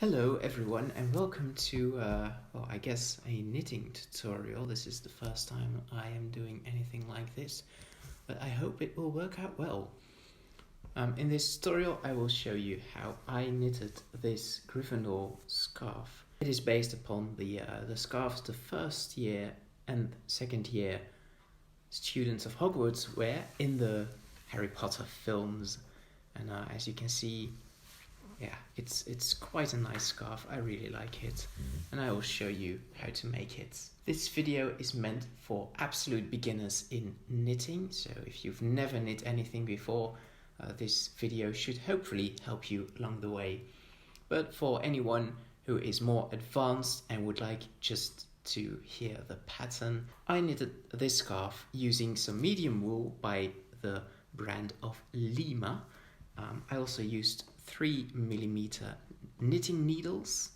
Hello everyone and welcome to, I guess a knitting tutorial. This is the first time I am doing anything like this, but I hope it will work out well. In this tutorial I will show you how I knitted this Gryffindor scarf. It is based upon the scarves the first year and second year students of Hogwarts wear in the Harry Potter films, and as you can see, yeah, it's quite a nice scarf. I really like it, and I will show you how to make it. This video is meant for absolute beginners in knitting, so if you've never knit anything before, this video should hopefully help you along the way. But for anyone who is more advanced and would like just to hear the pattern, I knitted this scarf using some medium wool by the brand of Lima. I also used 3mm knitting needles.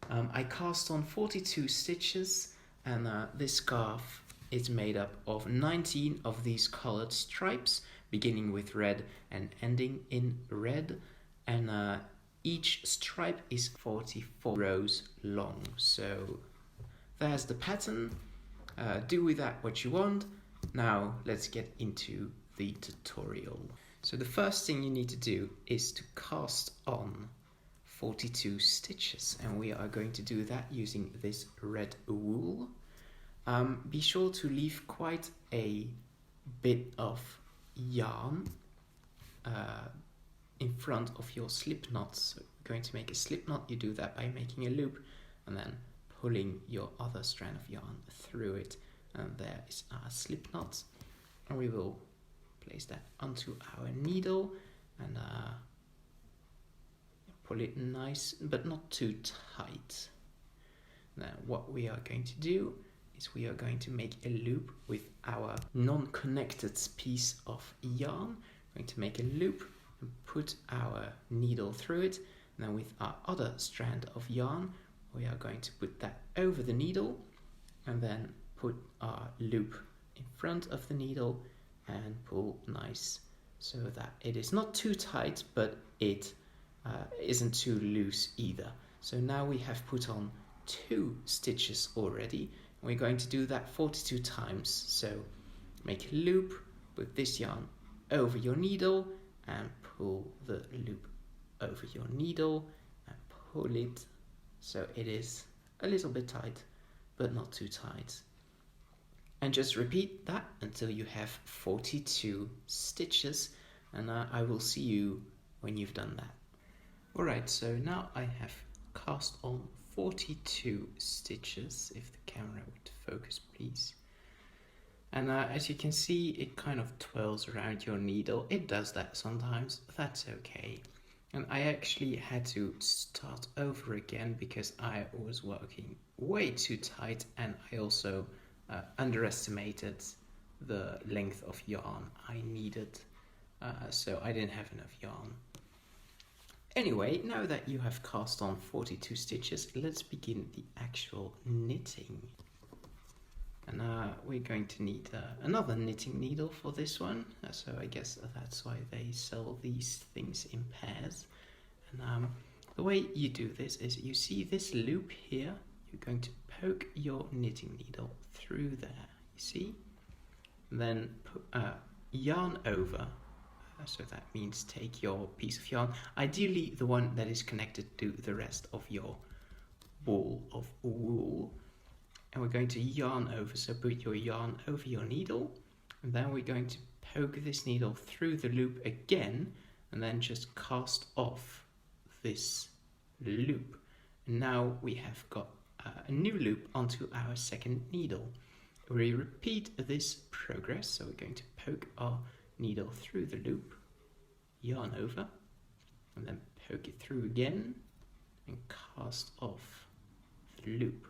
I cast on 42 stitches, and this scarf is made up of 19 of these colored stripes, beginning with red and ending in red, and each stripe is 44 rows long. So there's the pattern. Do with that what you want. Now let's get into the tutorial. So the first thing you need to do is to cast on 42 stitches, and we are going to do that using this red wool. Be sure to leave quite a bit of yarn in front of your slip knot. So you're going to make a slip knot. You do that by making a loop and then pulling your other strand of yarn through it, and there is our slip knot, and we will place that onto our needle and pull it nice but not too tight. Now what we are going to do is we are going to make a loop with our non-connected piece of yarn. We're going to make a loop and put our needle through it, and then with our other strand of yarn we are going to put that over the needle and then put our loop in front of the needle and pull nice so that it is not too tight, but it isn't too loose either. So now we have put on 2 stitches already. We're going to do that 42 times. So make a loop, put this yarn over your needle and pull the loop over your needle and pull it so it is a little bit tight but not too tight. And just repeat that until you have 42 stitches, and I will see you when you've done that. Alright, so now I have cast on 42 stitches, if the camera would focus please. And as you can see, it kind of twirls around your needle. It does that sometimes, that's okay. And I actually had to start over again because I was working way too tight, and I also underestimated the length of yarn I needed, so I didn't have enough yarn. Anyway, now that you have cast on 42 stitches, let's begin the actual knitting. And we're going to need another knitting needle for this one, so I guess that's why they sell these things in pairs. And the way you do this is you see this loop here. You're going to poke your knitting needle through there, you see? Then put yarn over, so that means take your piece of yarn, ideally the one that is connected to the rest of your ball of wool, and we're going to yarn over, so put your yarn over your needle, and then we're going to poke this needle through the loop again, and then just cast off this loop. And now we have got a new loop onto our second needle. We repeat this progress, so we're going to poke our needle through the loop, yarn over, and then poke it through again and cast off the loop.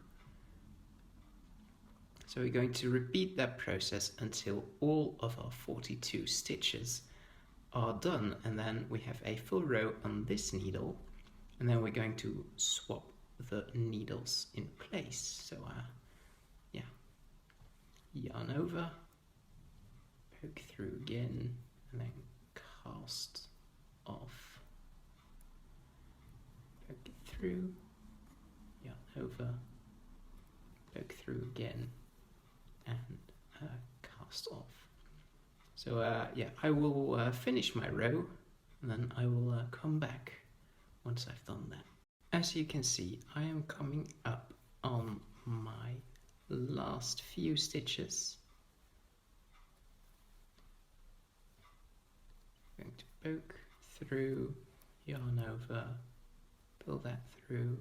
So we're going to repeat that process until all of our 42 stitches are done, and then we have a full row on this needle, and then we're going to swap the needles in place. So yeah, yarn over, poke through again, and then cast off, poke it through through, yarn over, poke through again, and cast off. So yeah, I will finish my row, and then I will come back once I've done that. As you can see, I am coming up on my last few stitches. I'm going to poke through, yarn over, pull that through,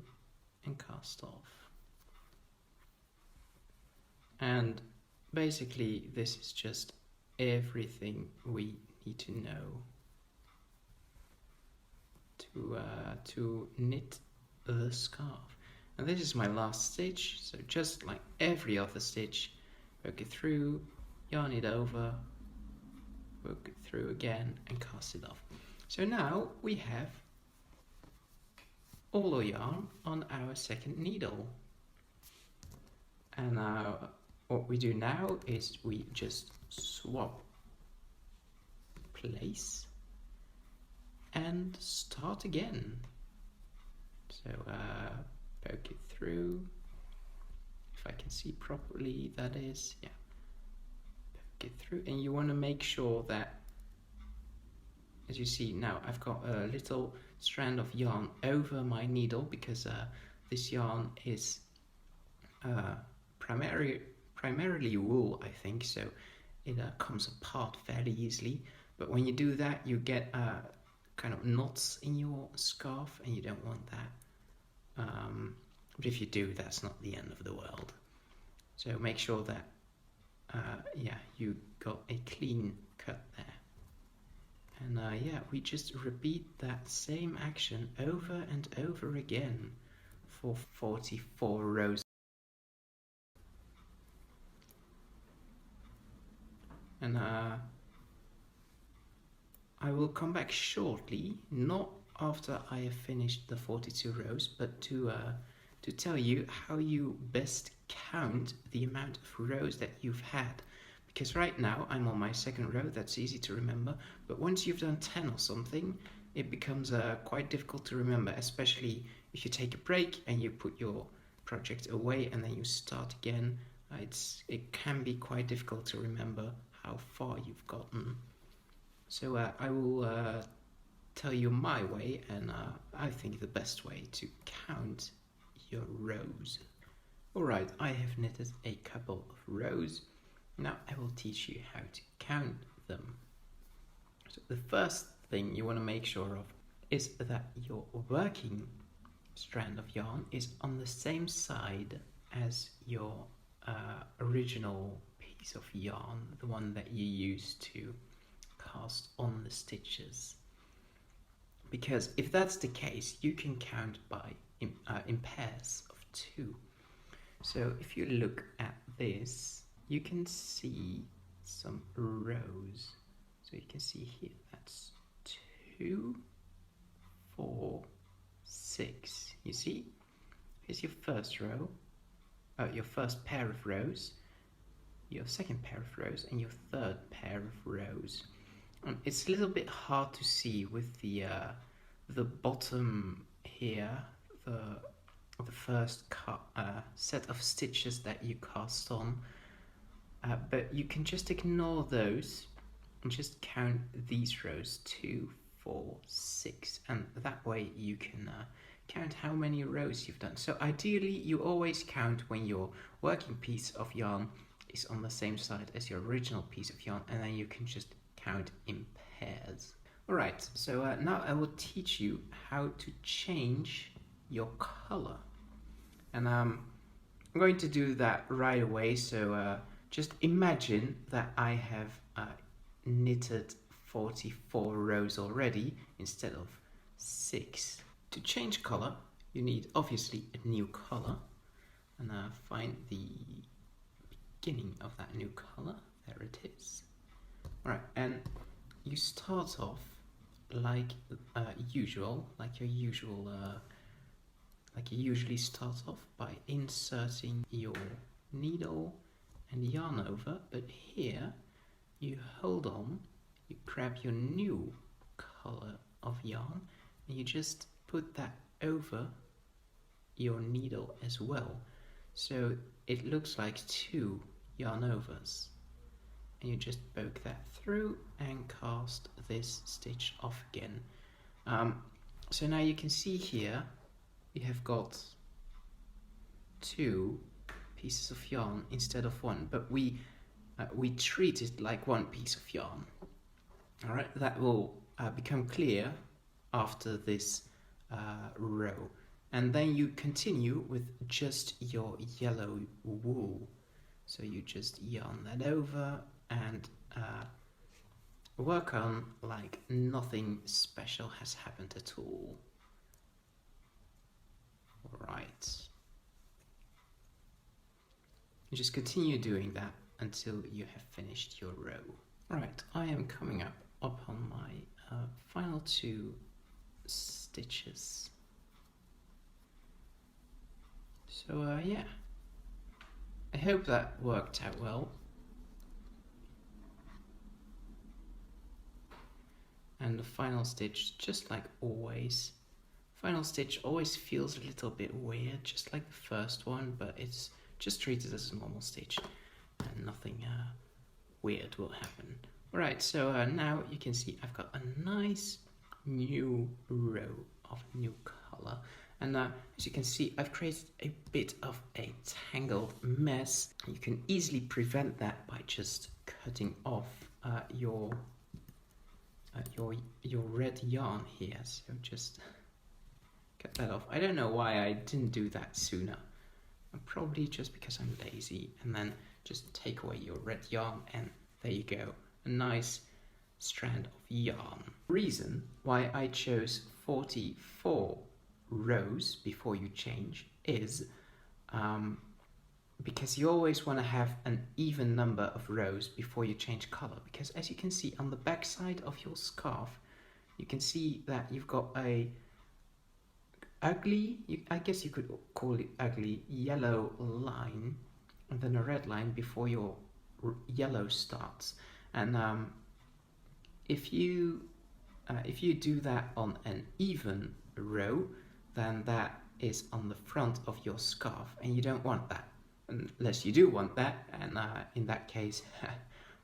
and cast off. And basically this is just everything we need to know to knit the scarf. And this is my last stitch, so just like every other stitch, poke it through, yarn it over, poke it through again, and cast it off. So now we have all our yarn on our second needle. And what we do now is we just swap place and start again. So poke it through, if I can see properly, that is, yeah, poke it through, and you want to make sure that, as you see now, I've got a little strand of yarn over my needle because this yarn is primarily wool, I think, so it comes apart fairly easily. But when you do that, you get kind of knots in your scarf, and you don't want that. But if you do, that's not the end of the world. So make sure that yeah, you got a clean cut there. And yeah, we just repeat that same action over and over again for 44 rows. And I will come back shortly, not after I have finished the 42 rows, but to tell you how you best count the amount of rows that you've had. Because right now I'm on my second row, that's easy to remember, but once you've done 10 or something, it becomes quite difficult to remember, especially if you take a break and you put your project away and then you start again. It can be quite difficult to remember how far you've gotten. So I will tell you my way, and I think the best way to count your rows. Alright, I have knitted a couple of rows. Now I will teach you how to count them. So the first thing you want to make sure of is that your working strand of yarn is on the same side as your original piece of yarn, the one that you use to cast on the stitches. Because if that's the case, you can count by in pairs of 2. So if you look at this, you can see some rows. So you can see here, that's 2, 4, 6. You see? Here's your first row, your first pair of rows, your second pair of rows, and your third pair of rows. It's a little bit hard to see with the bottom here, the first set of stitches that you cast on, but you can just ignore those and just count these rows, 2, 4, 6, and that way you can count how many rows you've done. So ideally you always count when your working piece of yarn is on the same side as your original piece of yarn, and then you can just count in pairs. Alright, so now I will teach you how to change your color. And I'm going to do that right away, so just imagine that I have knitted 44 rows already instead of 6. To change color, you need obviously a new color, and find the beginning of that new color. There it is. Alright, and you start off like usual, like you usually start off by inserting your needle and yarn over, but here you hold on, you grab your new color of yarn, and you just put that over your needle as well. So it looks like 2 yarn overs. And you just poke that through and cast this stitch off again. So now you can see here you have got 2 pieces of yarn instead of 1, but we treat it like 1 piece of yarn. All right, that will become clear after this row, and then you continue with just your yellow wool. So you just yarn that over and work on like nothing special has happened at all. Right. You just continue doing that until you have finished your row. Right, I am coming up on my final 2 stitches. So yeah, I hope that worked out well. And the final stitch, just like always, final stitch always feels a little bit weird, just like the first one, but it's just treated as a normal stitch and nothing weird will happen. Alright, so now you can see I've got a nice new row of new color, and as you can see I've created a bit of a tangled mess. You can easily prevent that by just cutting off your red yarn here. So just cut that off. I don't know why I didn't do that sooner. Probably just because I'm lazy. And then just take away your red yarn, and there you go, a nice strand of yarn. Reason why I chose 44 rows before you change is because you always want to have an even number of rows before you change color, because as you can see on the back side of your scarf, you can see that you've got a ugly, I guess you could call it ugly, yellow line, and then a red line before your yellow starts. And if you do that on an even row, then that is on the front of your scarf, and you don't want that. Unless you do want that, and in that case,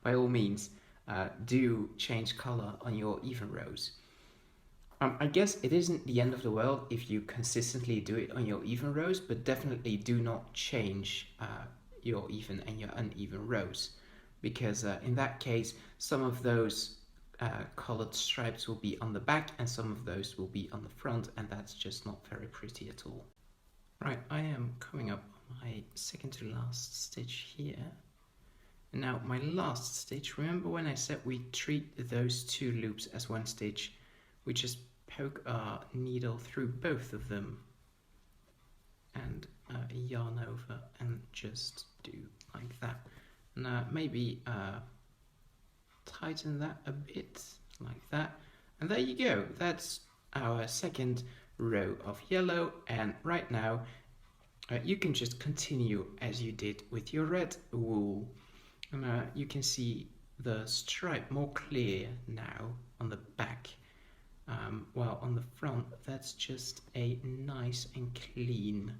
by all means, do change color on your even rows. I guess it isn't the end of the world if you consistently do it on your even rows, but definitely do not change your even and your uneven rows, because in that case, some of those colored stripes will be on the back and some of those will be on the front, and that's just not very pretty at all. Right, I am coming up on my second to last stitch here. And now my last stitch, remember when I said we treat those 2 loops as 1 stitch? We just poke our needle through both of them and yarn over and just do like that. And maybe tighten that a bit like that. And there you go, that's our second row of yellow. And right now you can just continue as you did with your red wool. And you can see the stripe more clear now on the back. While on the front, that's just a nice and clean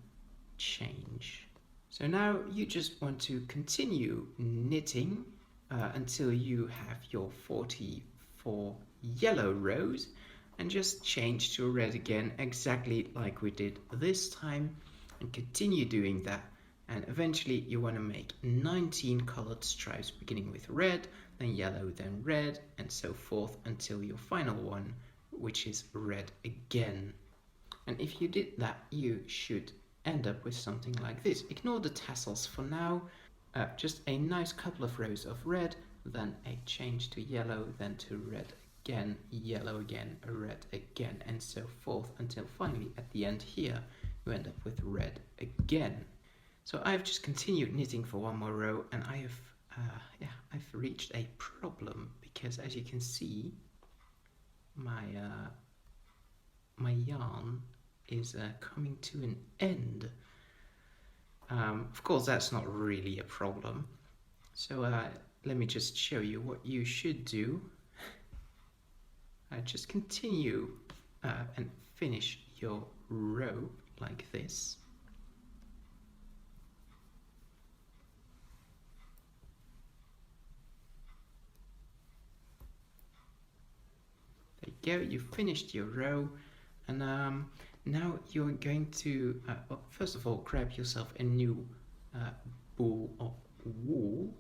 change. So now you just want to continue knitting until you have your 44 yellow rows, and just change to red again, exactly like we did this time, and continue doing that. And eventually you want to make 19 colored stripes, beginning with red, then yellow, then red, and so forth until your final one, which is red again. And if you did that, you should end up with something like this. Ignore the tassels for now. Just a nice couple of rows of red, then a change to yellow, then to red again, yellow again, red again, and so forth until finally at the end here you end up with red again. So I've just continued knitting for 1 more row, and I've reached a problem, because as you can see, my yarn is coming to an end. Of course, that's not really a problem. So let me just show you what you should do. Just continue and finish your row like this. go, you've finished your row, and now you're going to, well, first of all, grab yourself a new ball of wool.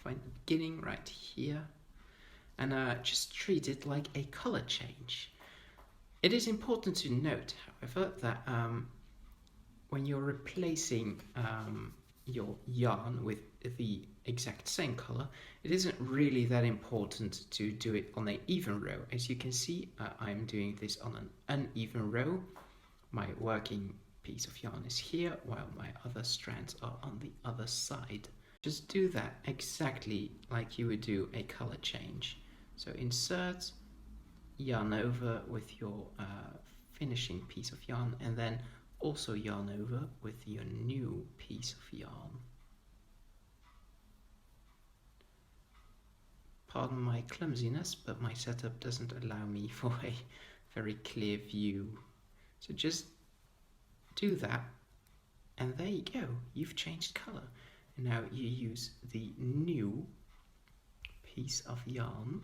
Find the beginning right here, and just treat it like a color change. It is important to note, however, that when you're replacing your yarn with the exact same color, it isn't really that important to do it on an even row. As you can see, I'm doing this on an uneven row. My working piece of yarn is here, while my other strands are on the other side. Just do that exactly like you would do a color change. So insert, yarn over with your finishing piece of yarn, and then also yarn over with your new piece of yarn. Pardon my clumsiness, but my setup doesn't allow me for a very clear view. So just do that, and there you go, you've changed color. And now you use the new piece of yarn,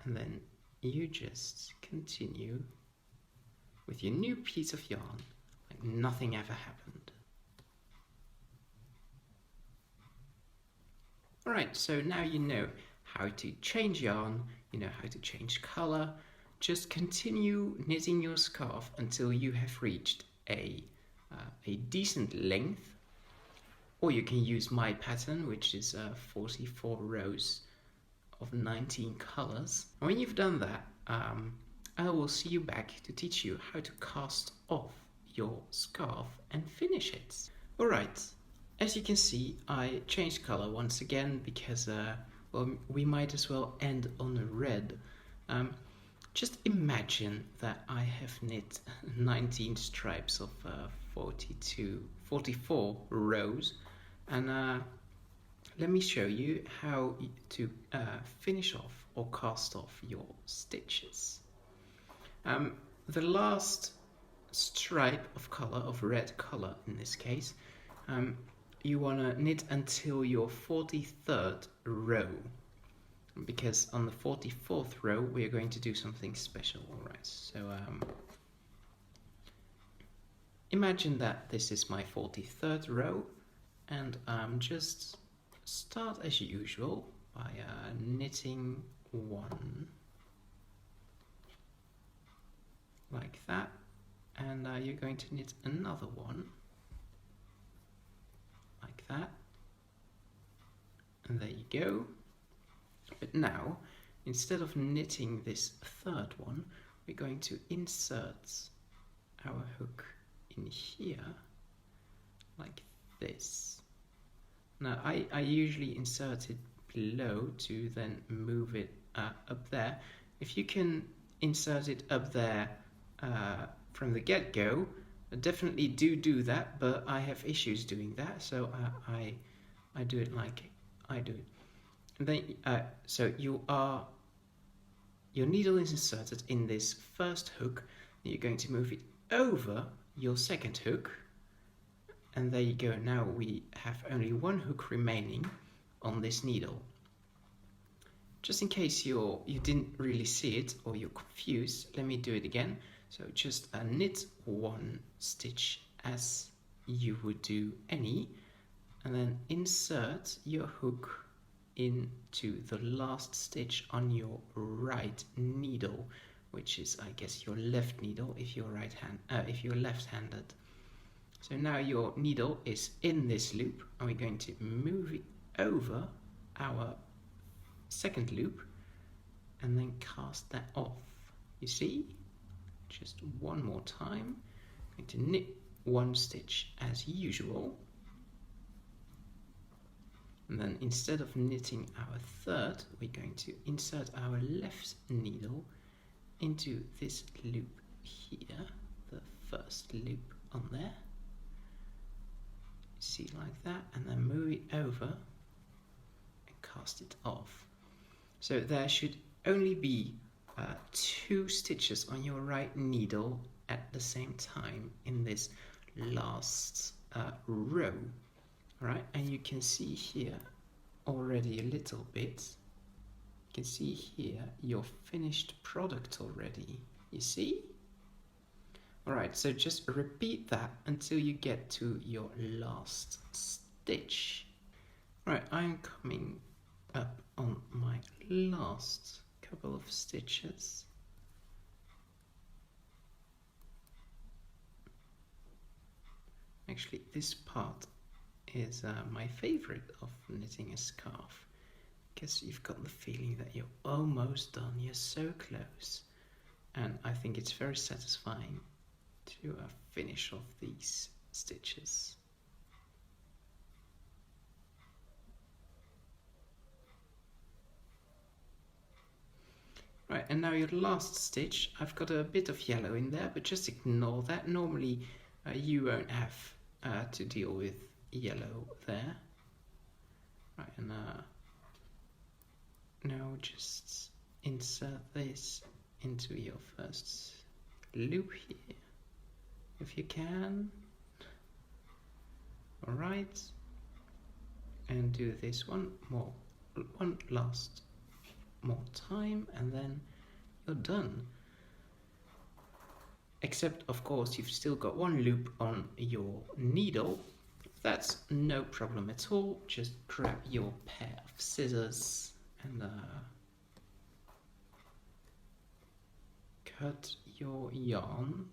and then you just continue with your new piece of yarn like nothing ever happened. Alright, so now you know how to change yarn, you know how to change color. Just continue knitting your scarf until you have reached a decent length, or you can use my pattern, which is 44 rows of 19 colors. And when you've done that, I will see you back to teach you how to cast off your scarf and finish it. Alright, as you can see, I changed color once again because well, we might as well end on a red. Just imagine that I have knit 19 stripes of 44 rows, and let me show you how to finish off or cast off your stitches. The last stripe of color, of red color in this case, you want to knit until your 43rd row, because on the 44th row we are going to do something special. Alright, so imagine that this is my 43rd row, and just start as usual by knitting one like that, and you're going to knit another one like that, and there you go. But now, instead of knitting this third one, we're going to insert our hook in here like this. Now I usually insert it below to then move it up there. If you can insert it up there from the get-go, definitely do that, but I have issues doing that, so I do it like I do it. And then so your needle is inserted in this first hook, and you're going to move it over your second hook, and there you go. Now we have only one hook remaining on this needle. Just in case you didn't really see it or you're confused, let me do it again. So just knit one stitch as you would do any, and then insert your hook into the last stitch on your right needle, which is, I guess, your left needle if you're left-handed. So now your needle is in this loop, and we're going to move it over our second loop and then cast that off. You see? Just one more time. I'm going to knit one stitch as usual, and then instead of knitting our third, we're going to insert our left needle into this loop here, the first loop on there. See, like that, and then move it over and cast it off. So there should only be 2 stitches on your right needle at the same time in this last row. Alright, and you can see here already a little bit. can see here your finished product already. You see? Alright, so just repeat that until you get to your last stitch. Right, I'm coming up on my last couple of stitches. Actually, this part is my favorite of knitting a scarf, because you've got the feeling that you're almost done, you're so close, and I think it's very satisfying to finish off these stitches. Right, and now your last stitch, I've got a bit of yellow in there, but just ignore that. Normally you won't have to deal with yellow there. Right, and now just insert this into your first loop here, if you can. Alright, and do this one last more time, and then you're done. Except, of course, you've still got one loop on your needle. That's no problem at all. Just grab your pair of scissors and cut your yarn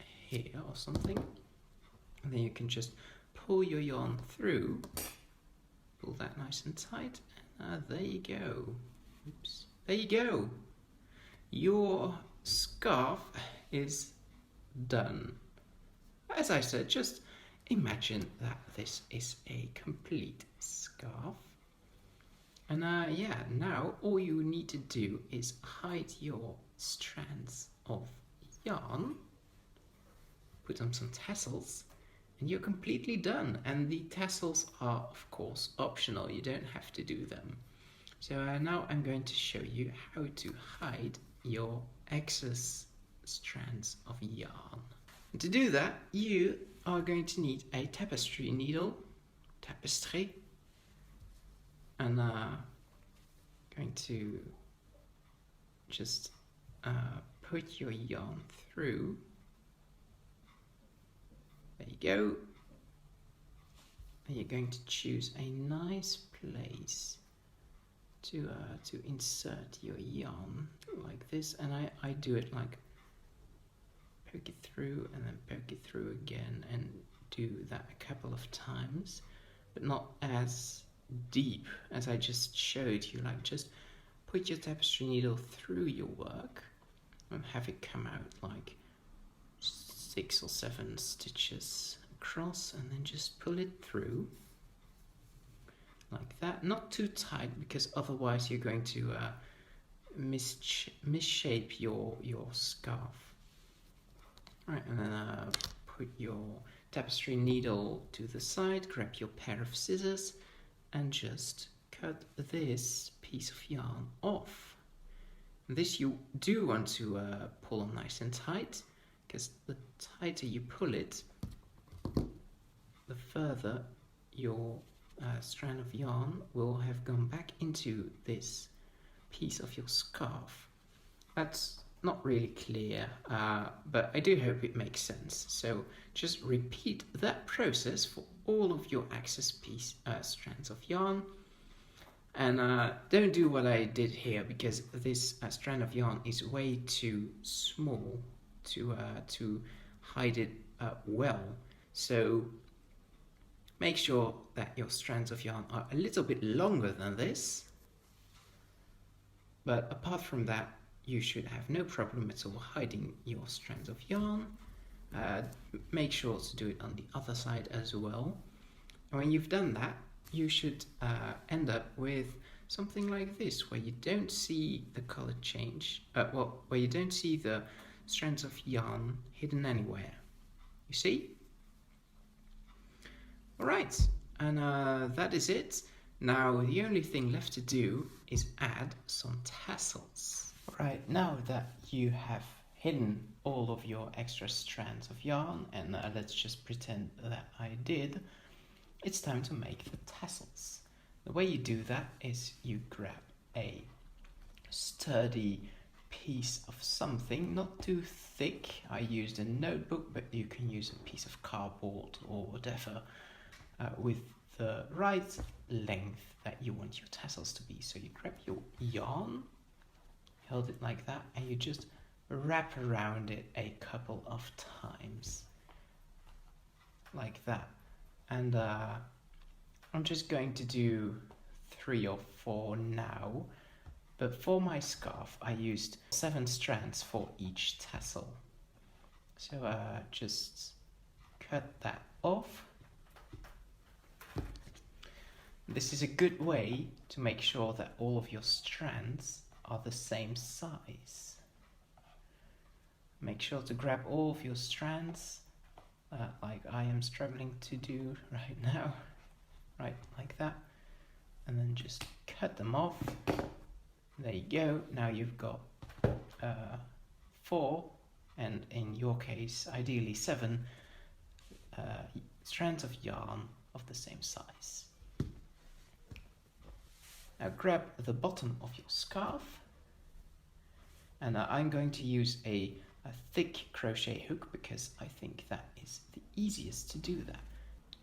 here or something, and then you can just pull your yarn through, pull that nice and tight, and there you go. Oops. There you go. Your scarf is done. As I said, just imagine that this is a complete scarf. And yeah, now all you need to do is hide your strands of yarn, put on some tassels, and you're completely done. And the tassels are, of course, optional. You don't have to do them. So now I'm going to show you how to hide your excess strands of yarn. And to do that, you are going to need a tapestry needle, tapestry, and going to just put your yarn through. There you go. And you're going to choose a nice place to insert your yarn like this, and I do it like poke it through and then poke it through again, and do that a couple of times, but not as deep as I just showed you. Like, just put your tapestry needle through your work and have it come out like 6 or 7 stitches across, and then just pull it through like that. Not too tight, because otherwise you're going to misshape your scarf. Right, and then put your tapestry needle to the side, grab your pair of scissors, and just cut this piece of yarn off. This you do want to pull on nice and tight, because the tighter you pull it, the further your strand of yarn will have gone back into this piece of your scarf. That's not really clear, but I do hope it makes sense. So just repeat that process for all of your excess strands of yarn, and don't do what I did here, because this strand of yarn is way too small to hide it well. So make sure that your strands of yarn are a little bit longer than this, but apart from that, you should have no problem at all hiding your strands of yarn. Make sure to do it on the other side as well. And when you've done that, you should end up with something like this, where you don't see the color change, where you don't see the strands of yarn hidden anywhere. You see? Alright, and that is it. Now the only thing left to do is add some tassels. Right, now that you have hidden all of your extra strands of yarn, and let's just pretend that I did, it's time to make the tassels. The way you do that is you grab a sturdy piece of something, not too thick. I used a notebook, but you can use a piece of cardboard or whatever, with the right length that you want your tassels to be. So you grab your yarn, hold it like that, and you just wrap around it a couple of times like that. And I'm just going to do 3 or 4 now, but for my scarf I used 7 strands for each tassel. So just cut that off. This is a good way to make sure that all of your strands are the same size. Make sure to grab all of your strands, like I am struggling to do right now, right like that, and then just cut them off. There you go. Now you've got 4, and in your case ideally 7 strands of yarn of the same size. Now grab the bottom of your scarf, and I'm going to use a thick crochet hook because I think that is the easiest to do that.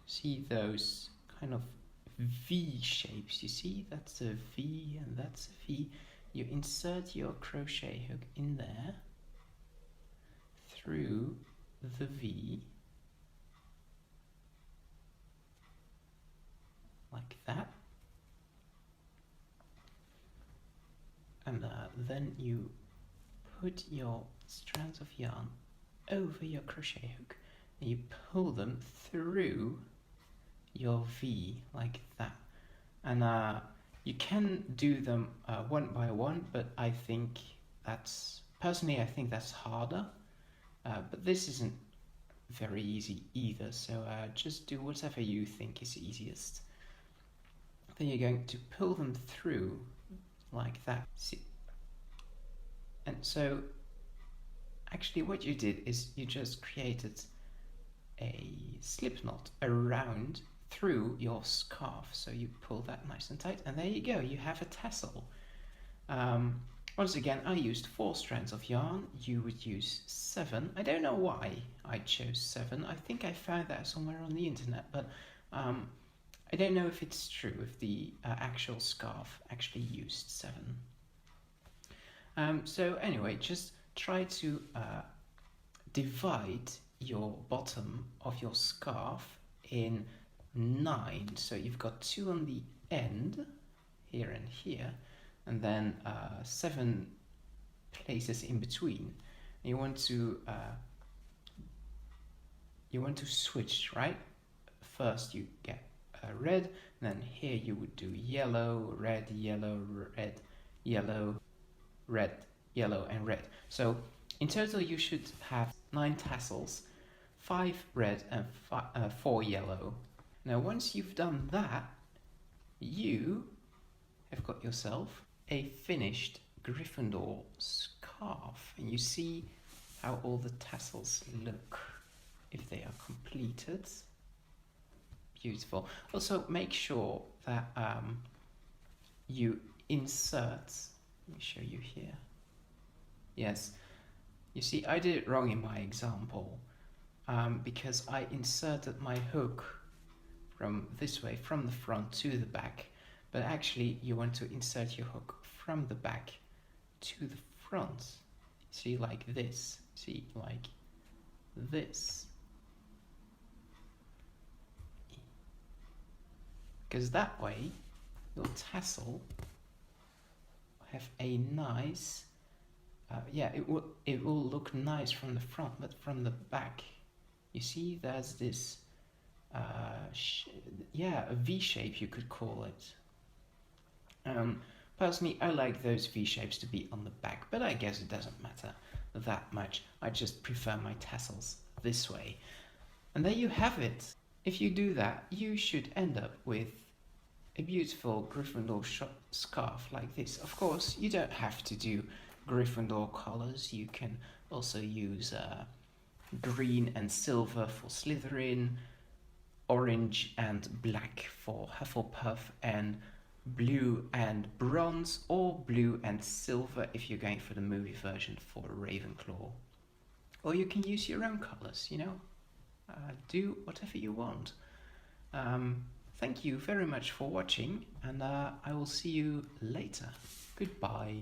See those kind of V shapes? You see, that's a V and that's a V. You insert your crochet hook in there through the V like that. And then you put your strands of yarn over your crochet hook and you pull them through your V like that. And you can do them one by one, but I think that's harder. But this isn't very easy either, so just do whatever you think is easiest. Then you're going to pull them through like that. See? And so actually what you did is you just created a slip knot around through your scarf. So you pull that nice and tight, and there you go, you have a tassel. Once again, I used 4 strands of yarn. You would use 7. I don't know why I chose 7. I think I found that somewhere on the internet, but I don't know if it's true, if the actual scarf actually used 7. So anyway, just try to divide your bottom of your scarf in 9. So you've got 2 on the end, here and here, and then 7 places in between. You want to switch, right? First you get red, and then here you would do yellow, red, yellow, red, yellow, red, yellow, and red. So in total you should have 9 tassels, 5 red and 4 yellow. Now once you've done that, you have got yourself a finished Gryffindor scarf, and you see how all the tassels look if they are completed. Beautiful. Also make sure that you insert, let me show you here. Yes, you see I did it wrong in my example, because I inserted my hook from this way, from the front to the back, but actually you want to insert your hook from the back to the front. See, like this. See, like this. Because that way your tassel will have a nice, it will look nice from the front, but from the back, you see there's this, a V shape you could call it. Personally, I like those V shapes to be on the back, but I guess it doesn't matter that much. I just prefer my tassels this way. And there you have it. If you do that, you should end up with a beautiful Gryffindor scarf like this. Of course, you don't have to do Gryffindor colors. You can also use green and silver for Slytherin, orange and black for Hufflepuff, and blue and bronze, or blue and silver if you're going for the movie version for Ravenclaw. Or you can use your own colours, you know. Do whatever you want. Thank you very much for watching, and I will see you later. Goodbye.